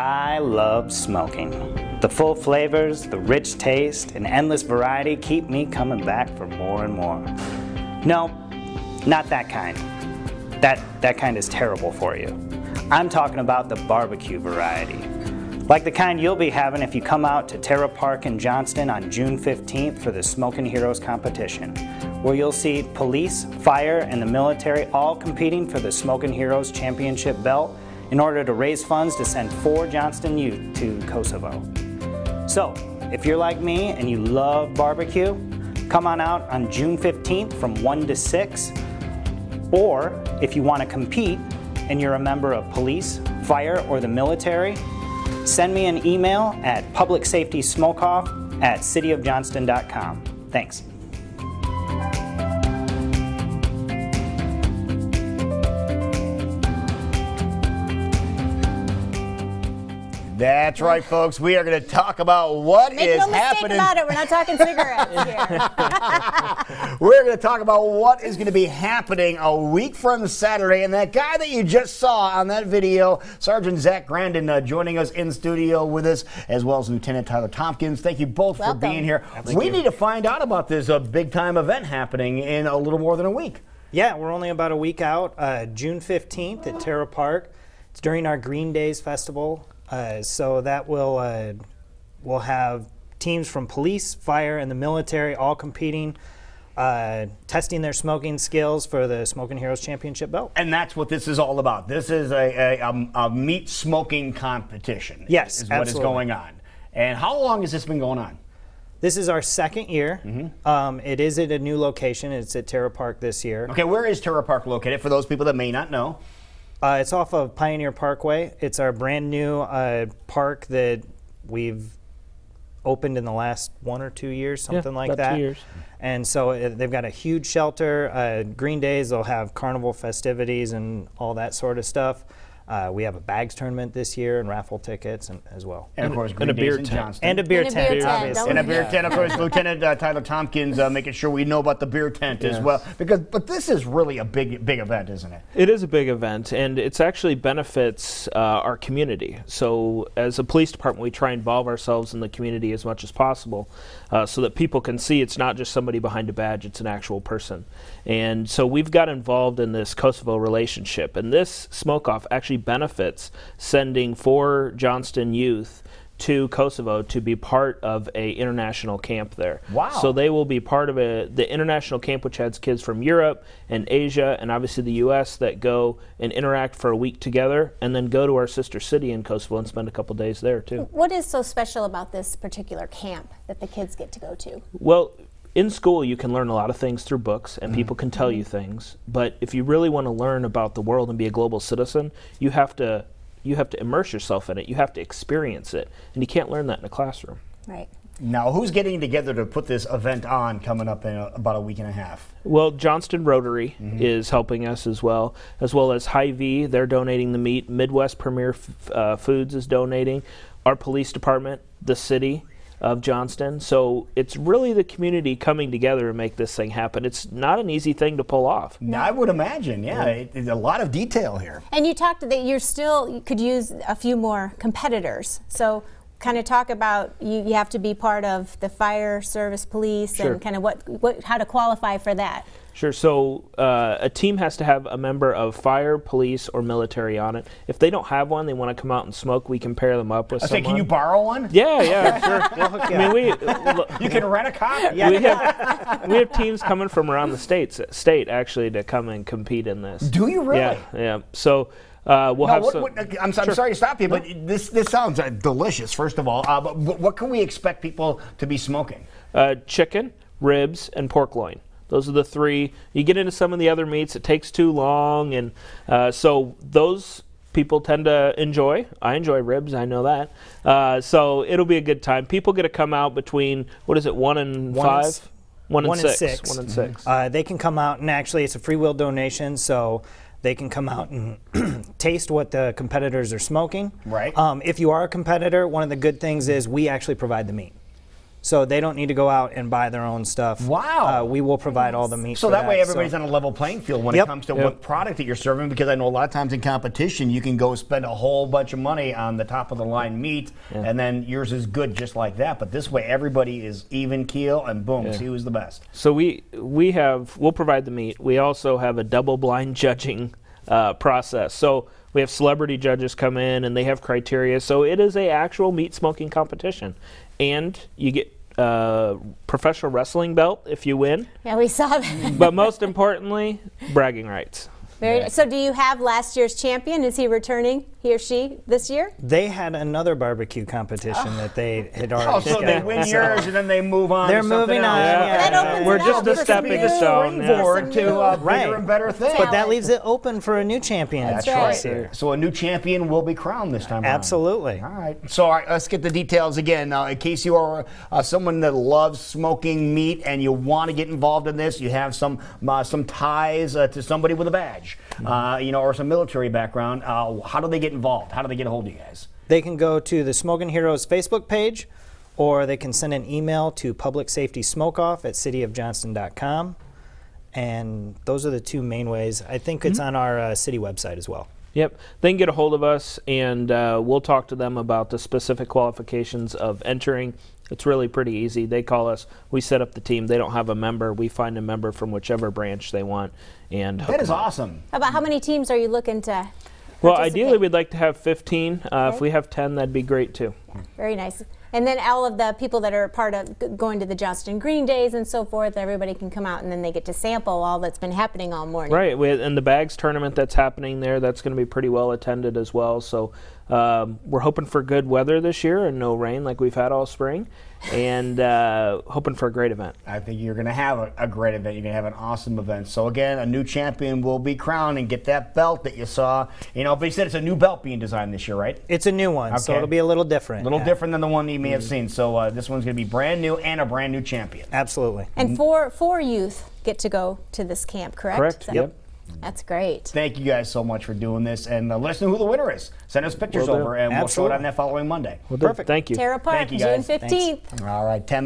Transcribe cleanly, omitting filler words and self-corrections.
I love smoking. The full flavors, the rich taste, and endless variety keep me coming back for more and more. No, not that kind. That kind is terrible for you. I'm talking about the barbecue variety. Like the kind you'll be having if you come out to Terra Park in Johnston on June 15th for the Smokin' Heroes competition, where you'll see police, fire, and the military all competing for the Smokin' Heroes Championship belt in order to raise funds to send 4 Johnston youth to Kosovo. So, if you're like me and you love barbecue, come on out on June 15th from 1 to 6. Or, if you want to compete and you're a member of police, fire, or the military, send me an email at publicsafetysmokeoff@cityofjohnston.com. Thanks. That's right, folks. We are going to talk about what is happening. Make no mistake about it. We're not talking cigarettes here. We're going to talk about what is going to be happening a week from Saturday. And that guy that you just saw on that video, Sergeant Zach Grandin, joining us in studio with us, as well as Lieutenant Tyler Tompkins. Thank you both for being here. We need to find out about this big-time event happening in a little more than a week. Yeah, we're only about a week out. June 15th at Terra Park. It's during our Green Days Festival. So that will we'll have teams from police, fire, and the military all competing, testing their smoking skills for the Smokin' Heroes Championship belt. And that's what this is all about. This is a meat smoking competition. Yes, is what is going on. And how long has this been going on? This is our 2nd year. It is at a new location. It's at Terra Park this year. Okay, where is Terra Park located for those people that may not know? It's off of Pioneer Parkway. It's our brand new park that we've opened in the last 1 or 2 years, something like that. 2 years. And so they've got a huge shelter. Green Days, they'll have carnival festivities and all that sort of stuff. We have a bags tournament this year and raffle tickets as well. And of course, Green Days in Johnston. And a beer tent, obviously. And a beer tent, of course. Lieutenant Tyler Tompkins making sure we know about the beer tent as well. But this is really a big event, isn't it? It is a big event, and it's actually benefits our community. So as a police department, we try and involve ourselves in the community as much as possible so that people can see it's not just somebody behind a badge, it's an actual person. And so we've got involved in this Kosovo relationship, and this smoke-off actually benefits sending 4 Johnston youth to Kosovo to be part of a international camp there. Wow. So they will be part of the international camp, which has kids from Europe and Asia and obviously the U.S. that go and interact for a week together and then go to our sister city in Kosovo and spend a couple days there too. What is so special about this particular camp that the kids get to go to? Well, in school, you can learn a lot of things through books, and people can tell you things. But if you really want to learn about the world and be a global citizen, you have to immerse yourself in it. You have to experience it, and you can't learn that in a classroom. Right. Now, who's getting together to put this event on coming up in about a week and a half? Well, Johnston Rotary is helping us as well as Hy-Vee. They're donating the meat. Midwest Premier Foods is donating. Our police department, the city of Johnston. So it's really the community coming together to make this thing happen. It's not an easy thing to pull off. No. I would imagine, it's a lot of detail here. And you talked that you could use a few more competitors. So kind of talk about you have to be part of the fire service, police, and kind of how to qualify for that. Sure. So a team has to have a member of fire, police, or military on it. If they don't have one, they want to come out and smoke, we can pair them up with someone. Can you borrow one? Yeah, sure. We'll hook you. I mean, you can rent a car? Yeah. We have teams coming from around the state actually to come and compete in this. Do you really? Yeah. So we'll have some. I'm sorry to stop you, but this sounds delicious, first of all. But what can we expect people to be smoking? Chicken, ribs, and pork loin. Those are the 3. You get into some of the other meats, it takes too long, and so those people tend to enjoy. I enjoy ribs, I know that. So it'll be a good time. People get to come out between, 1 and 5? 1 and 6. 1 and 6. They can come out, and actually it's a free will donation, so they can come out and taste what the competitors are smoking. Right. If you are a competitor, one of the good things is we actually provide the meat. So they don't need to go out and buy their own stuff. Wow. We will provide all the meat. So for that way so- everybody's on a level playing field when it comes to what product that you're serving, because I know a lot of times in competition you can go spend a whole bunch of money on the top of the line meat and then yours is good just like that. But this way everybody is even keel and boom, see who's the best. So we'll provide the meat. We also have a double blind judging process. So we have celebrity judges come in and they have criteria. So it is a actual meat smoking competition. And you get professional wrestling belt if you win. Yeah, we saw that. But most importantly, bragging rights. So do you have last year's champion? Is he returning, he or she, this year? They had another barbecue competition that they had already so they win yours and then they move on. They're to something moving on. else. That opens We're it just up a for stepping some new- stone. Springboard to bigger Right. and better things. But that leaves it open for a new champion. That's right. right. So a new champion will be crowned this time around. Absolutely. All right. So all right, let's get the details again. In case you are someone that loves smoking meat and you want to get involved in this, you have some ties to somebody with a badge, or some military background. How do they get involved? How do they get a hold of you guys? They can go to the Smokin' Heroes Facebook page, or they can send an email to publicsafetysmokeoff@cityofjohnston.com. And those are the two main ways. I think it's on our city website as well. Yep. They can get a hold of us, and we'll talk to them about the specific qualifications of entering. It's really pretty easy. They call us. We set up the team. They don't have a member. We find a member from whichever branch they want. And That is awesome. About how many teams are you looking to Well, participate? ideally, we'd like to have 15. If we have 10, that'd be great, too. Very nice. And then all of the people that are part of going to the Johnston Green Days and so forth, everybody can come out and then they get to sample all that's been happening all morning. Right. And the bags tournament that's happening there, that's going to be pretty well attended as well. So we're hoping for good weather this year and no rain like we've had all spring. And hoping for a great event. I think you're going to have a great event. You're going to have an awesome event. So again, a new champion will be crowned and get that belt that you saw. But you said it's a new belt being designed this year, right? It's a new one, so Okay. it'll be a little different. A little different than the one that you may have seen. So this one's going to be brand new and a brand new champion. Absolutely. And four youth get to go to this camp, correct? Correct. Is that- Yep. That's great. Thank you guys so much for doing this, and let us know who the winner is. Send us pictures Will do. over, and we'll show it Absolutely. on that following Monday. Well, Perfect. Thank you. Tara Park, Thank you, June guys. 15th. All right, 10 minutes.